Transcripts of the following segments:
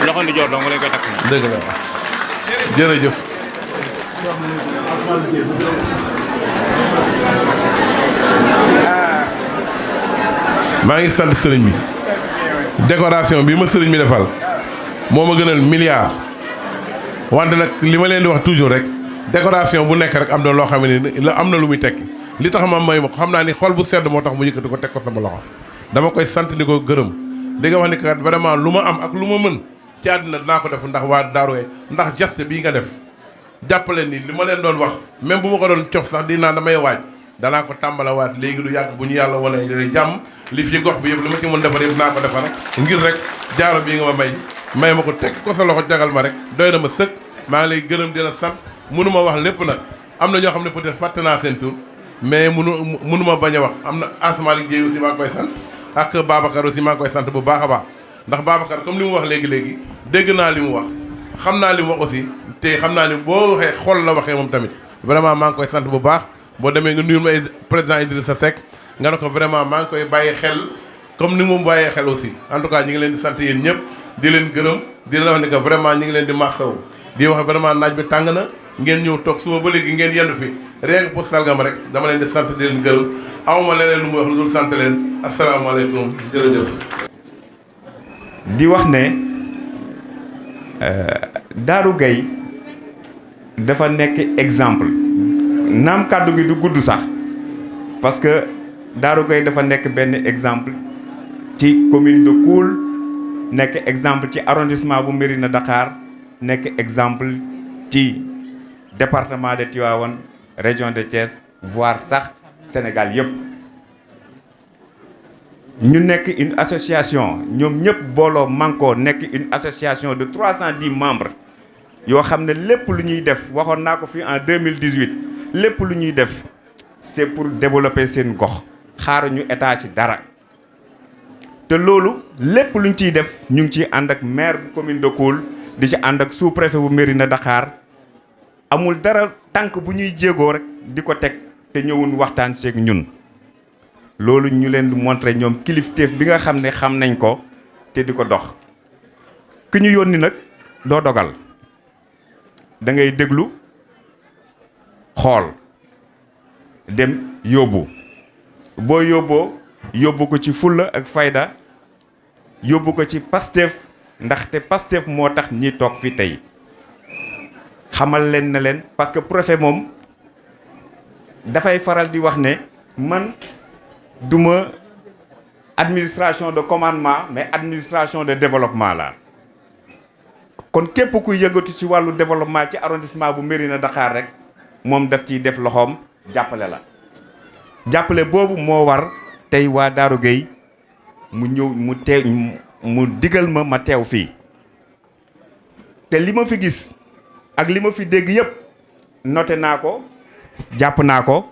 loxo ndi joor dong lañ koy takk. dëgg la jërëjëf. maa ngi sant sëriñ bi décoration bi ma sëriñ bi defal moo ma gënal milliard wante nag li ma leen di wax toujours rek décoration bu nekk rek am na loo xam ne la am na lu muy tekki li tax ma may ma ko xam naa ni xol bu sedd moo tax mu yëkkati ko teg ko sama loxo dama koy sant di ko gërëm di nga wax ni kat vraiment lu ma am ak lu ma mën ci àddina dinaa ko def ndax waa Darou Gaye ndax jaste bii nga def jàppale ni li ma leen doon wax même bu ma ko doon cof sax dinaa damay waaj danaa ko tàmbalawaat léegi du yàgg bu ñu yàlla wane jàmm li fi gox bi yëpp li ma ci mën defar yëpp naa ko defar ngir rek jaaro bii nga ma may ma ko teg ko sa loxo jagal ma rek doy na ma sëkk maa ngi lay gërëm di la sant mënu ma wax lépp nag am na ñoo xam ne peut-être fàtte naa seen tur mais mënu ma bañ a wax am na Asmalik Dieye aussi maa ngi koy sant ak Babacar aussi maa ngi koy sant bu baax a baax ndax Babacar comme li mu wax léegi dégg naa li mu wax xam naa li mu wax aussi te xam naa ni boo waxee xol la waxee moom tamit vraiment maa ngi koy sant bu baax boo demee nga nuyul ma président Idrissa Seck nga ne ko vraiment maa ngi koy bàyyi xel comme ni mu bàyyee xel aussi en tout cas ñi ngi leen di sant yéen ñëpp di leen gërëm di leen wax ni que vraiment ñi ngi leen di massaw di wax vraiment naaj bi tàng na ngeen ñëw toog suba ba léegi ngeen yendu fi rien que pour salgam rek dama leen di sant di leen gërëm awma leneen lu muy wax lu dul sant leen asalaamaaleykum jërëjëf. di wax ne Darou Gaye dafa nekk exemple naam kàddu gi du gudd sax parce que Darou Gaye dafa nekk benn exemple ci commune de Koul nekk exemple ci arrondissement bu Mérina Dakhar nekk exemple ci département de Tivaouane région de Thiès voire sax Sénégal yëpp ñu nekk une association ñoom ñëpp booloo manko nekk une association de 310 membres yoo xam ne lépp lu ñuy def waxoon naa ko fii en 2018 lépp lu ñuy def c'est pour développer seen gox xaaruñu état ci dara te loolu lépp luñ ciy def ñu ngi ciy ànd ak maire bu commune de Koul di ci ànd ak sous-préfet bu Mérina Dakhar amul dara tànk bu ñuy jéegoo rek di ko teg te ñëwun waxtaan seeg ñun loolu ñu leen di montrer ñoom kilifteef bi nga xam ne xam nañ ko te di ko dox ki ñu yónni nag doo dogal da ngay déglu xool dem yóbbu boo yóbbu ko ci fulla ak fayda yóbbu ko ci Pastef ndaxte Pastef moo tax ñi toog fi tey xamal leen na leen parce que préfet moom dafay faral di wax ne man duma administration de commandement mais administration de développement la kon képp kuy yëngatu ci wàllu développement ci arrondissement bu Mérina Dakhar rek moom daf ciy def loxoom jàppale la jàppale boobu moo war tey waa Darou Gaye mu ñëw mu digal ma teew fii te li ma fi gis ak li ma fi dégg yëpp noté naa ko jàpp naa ko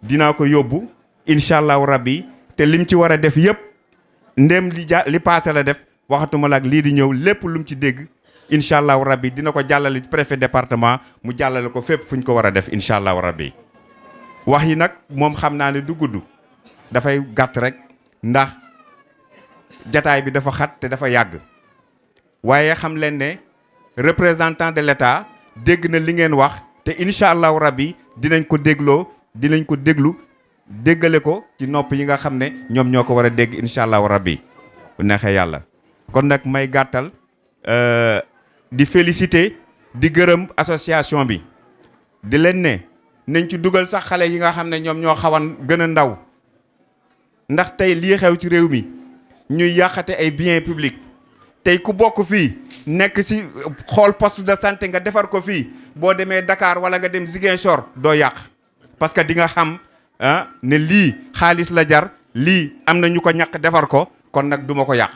dinaa ko yóbbu incha allahu rabbi te lim ci war a def yëpp ndéem li passé la def waxatuma la ak lii di ñëw lépp lu mu ci dégg incha allahu rabbi dina ko jàllale préfet département mu jàllale ko fépp fu ñu ko war a def incha allahu rabbi wax yi nag moom xam naa ne du gudd dafay gàtt rek ndax jataay bi dafa xat te dafa yàgg waaye xam leen ne représentant de l'État dégg na li ngeen wax te incha allahu rabbi dinañ ko déglu déggale ko ci nopp yi nga xam ne ñoom ñoo ko war a dégg incha allahu rabbi bu neexee yàlla kon nag may gàttal di féliciter di gërëm association bi di leen ne nañ ci dugal sax xale yi nga xam ne ñoom ñoo xawan gën a ndaw ndax tey lii xew ci réew mi ñuy yàqate ay biens publics tey ku bokk fii nekk ci xool poste de santé nga defar ko fii boo demee Dakar wala nga dem Ziguinchor doo yàq parce que di nga xam ne lii xaalis la jar lii am na ñu ko ñàkk defar ko kon nag duma ko yàq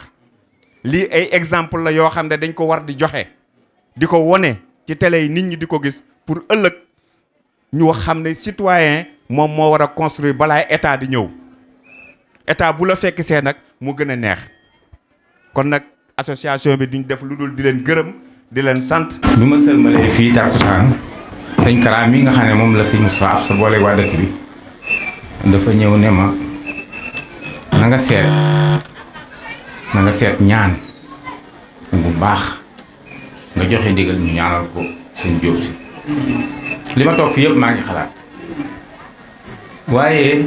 lii ay exemple la yoo xam ne dañ ko war di joxe di ko wone ci télé yi nit ñi di ko gis pour ëllëg ñu xam ne citoyen moom moo war a construire balaa état di ñëw état bu la fekk see nag mu gën a neex kon nag association bi duñ def lu dul di leen gërëm di leen sant. bi ma sëlmalee fii tàkkusaan sëñ Kara mi nga xam ne moom la sëñ Moustapha Absa boole waa dëkk bi dafa ñëw ne ma na nga seet ñaan bu baax nga joxe ndigal ñu ñaanal ko sëñ Jóob si li ma toog fi yëpp maa ngi xalaat waaye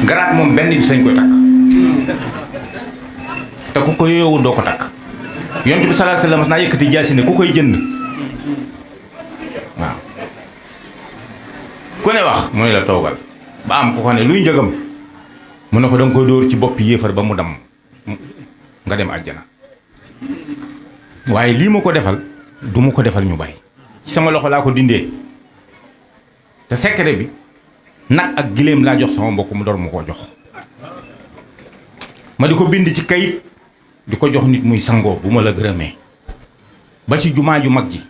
garaat moom benn bis lañ koy takk te ku ko yoowu doo ko takk yonent bi sallallahu alayhi wasallam naa yëkkati jaasi ne ku koy jënd waaw ku ne wax mu ne la toogal ba am ku ko ne luy njëgam mu ne ko da nga koy dóor ci boppi yéefar ba mu damm nga dem àjjana waaye lii ma ko defal du ma ko defal ñu bari ci sama loxo laa ko dindee te secret bi nag ak giléem laa jox sama mbokk mu door ma koo jox ma di ko bind ci kayit di ko jox nit muy sangoo bu ma la gërëmee ba ci jumaa ju mag ji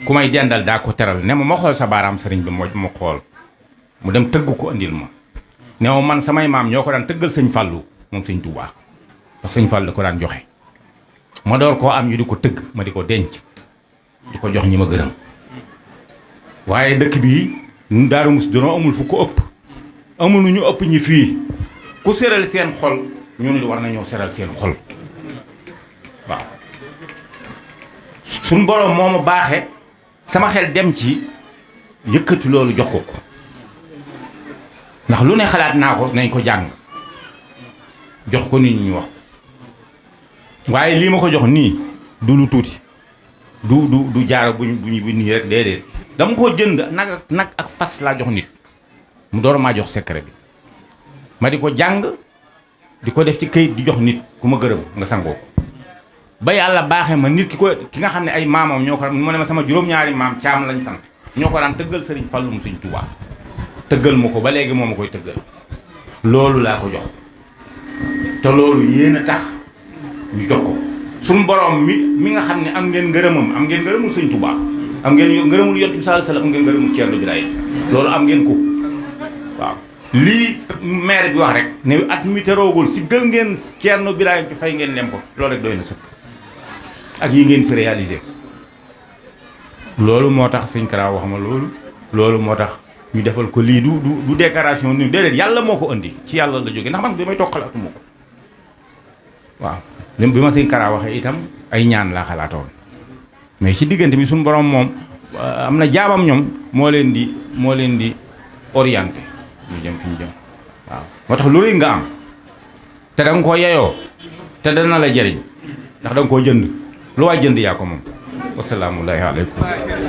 ku may dendal daa ko teral ne ma xool sa baaraam sëriñ bi ma xool mu dem tëgg ko andil ma ne ma man samay maam ñoo ko daan tëggal sëñ Fallou moom sëñ Touba ndax sëñ Fallou da ko daan joxe ma door koo am ñu di ko tëgg ma di ko denc di ko jox ñi ma gërëm waaye dëkk bii ñun Daaru Muxti danoo amul fu ko ëpp amul ñu ëpp ñi fii ku seral seen xol ñun li war nañoo seral seen xol waaw suñ borom moo ma baaxe sama xel dem ci yëkkati loolu jox ko ndax lu ne xalaat naa ko nañ ko jàng jox ko nit ñi wax waaye lii ma ko jox nii du lu tuuti du jaara bu nii rek déedéet dama ko jënd nag ak fas laa jox nit mu door maa jox secret bi ma di ko jàng di ko def ci këyit di jox nit ku ma gërëm nga sangoo ko ba yàlla baaxee ma nit ki nga xam ne ay maamam ñoo ko mu ne ma sama juróom-ñaari maam caam lañ sant ñoo ko daan tëggal sëriñ Fallu mu sëñ Tuubaa tëggal ma ko ba léegi moo ma koy tëggal loolu laa ko jox te loolu yéen a tax ñu jox ko suñu borom mi nga xam ne am ngeen ngërëmul sëñ Tuubaa am ngeen ngërëmul Yonent bi sallallahu alayhi wasallam am ngeen ngërëmul Ceerno Birahim loolu am ngeen ko waaw lii maire bi wax rek ne at mi teroogul si gël ngeen Ceerno Birahim ci fay ngeen lem ko loolu rek doy na sëkk ak yi ngeen fi réalisé loolu moo tax sëñ Kara wax ma loolu moo tax ñu defal ko lii du déclaration ni déedéet yàlla moo ko indi ci yàlla la jóge ndax man bi may toog xalaatuma ko waaw bi ma sëñ Kara waxee itam ay ñaan laa xalaatoon mais ci diggante bi suñu borom moom am na jaamam ñoom moo leen di orienté ñu jëm fi ñu jëm waaw moo tax loolu nga am te da nga koo yeyoo te dana la jëriñ ndax da nga koo jënd lu waay jënd yaa ko moom wasalaamu aleykum